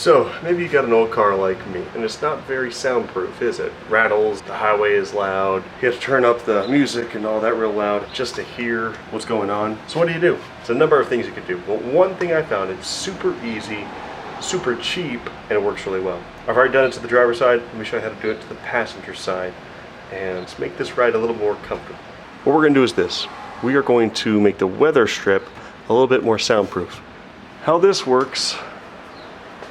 So maybe you got an old car like me, and it's not very soundproof, is it? Rattles, the highway is loud, you have to turn up the music and all that real loud just to hear what's going on. So what do? It's a number of things you could do. But one thing I found, it's super easy, super cheap, and it works really well. I've already done it to the driver's side. Let me show you how to do it to the passenger side, and let's make this ride a little more comfortable. What we're gonna do is this. We are going to make the weather strip a little bit more soundproof. How this works,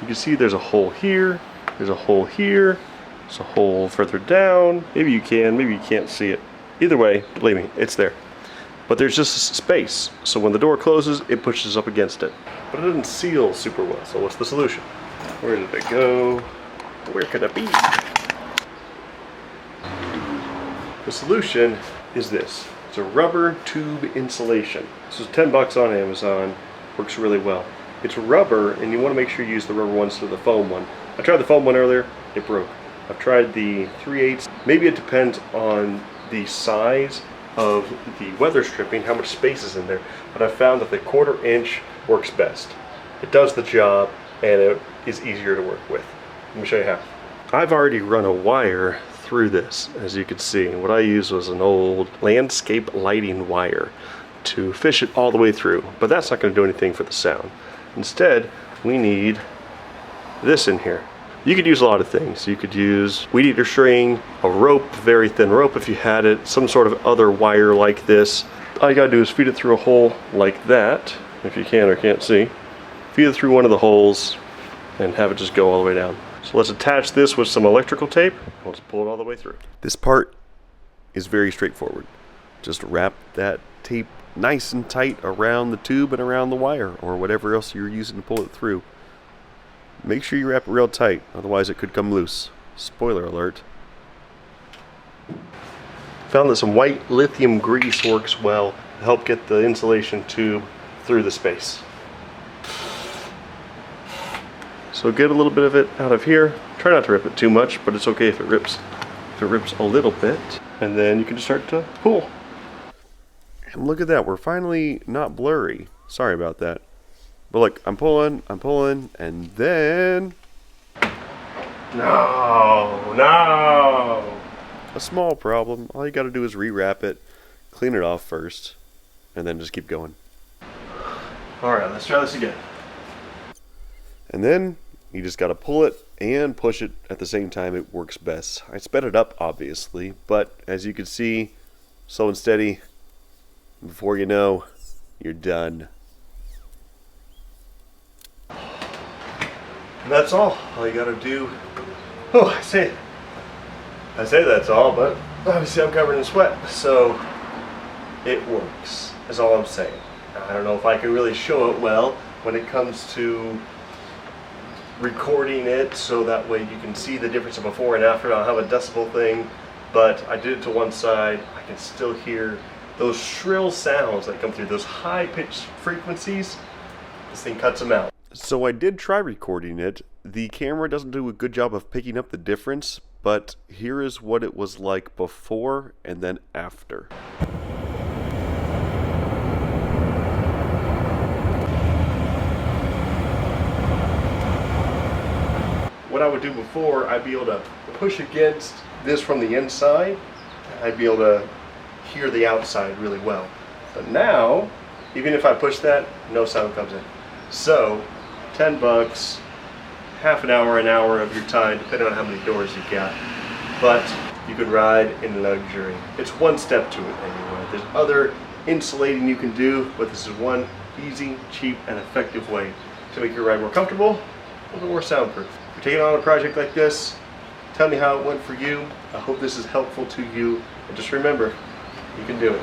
you can see there's a hole here, there's a hole here, there's a hole further down. Maybe you can, maybe you can't see it. Either way, believe me, it's there. But there's just space, so when the door closes, it pushes up against it. But it doesn't seal super well, so what's the solution? Where did it go? Where could it be? The solution is this. It's a rubber tube insulation. This is 10 bucks on Amazon, works really well. It's rubber, and you want to make sure you use the rubber one instead of the foam one. I tried the foam one earlier, it broke. I've tried the 3/8. Maybe it depends on the size of the weather stripping, how much space is in there, but I found that the 1/4 inch works best. It does the job, and it is easier to work with. Let me show you how. I've already run a wire through this, as you can see. What I used was an old landscape lighting wire to fish it all the way through, but that's not going to do anything for the sound. Instead, we need this in here. You could use a lot of things. You could use weed eater string, a rope, very thin rope if you had it, some sort of other wire like this. All you gotta do is feed it through a hole like that, if you can or can't see. Feed it through one of the holes and have it just go all the way down. So let's attach this with some electrical tape. Let's pull it all the way through. This part is very straightforward. Just wrap that tape nice and tight around the tube and around the wire or whatever else you're using to pull it through. Make sure you wrap it real tight, otherwise it could come loose. Spoiler alert. Found that some white lithium grease works well to help get the insulation tube through the space. So get a little bit of it out of here. Try not to rip it too much, but it's okay if it rips a little bit. And then you can just start to pull. And look at that, we're finally not blurry. Sorry about that. But look, I'm pulling, and then... No! A small problem. All you gotta do is rewrap it, clean it off first, and then just keep going. Alright, let's try this again. And then, you just gotta pull it and push it at the same time. It works best. I sped it up, obviously, but as you can see, slow and steady. Before you know, you're done. And that's all. All you gotta do. Oh, I say that's all, but obviously I'm covered in sweat, so it works. That's all I'm saying. I don't know if I can really show it well when it comes to recording it, so that way you can see the difference of before and after. I don't have a decibel thing, but I did it to one side. I can still hear those shrill sounds that come through, those high-pitched frequencies. This thing cuts them out. So I did try recording it. The camera doesn't do a good job of picking up the difference, but here is what it was like before and then after. What I would do before, I'd be able to push against this from the inside. I'd be able to hear the outside really well. But now, even if I push that, no sound comes in. So, 10 bucks, half an hour of your time, depending on how many doors you got. But you could ride in luxury. It's one step to it anyway. There's other insulating you can do, but this is one easy, cheap, and effective way to make your ride more comfortable, a little bit more soundproof. If you're taking on a project like this, tell me how it went for you. I hope this is helpful to you. And just remember, you can do it.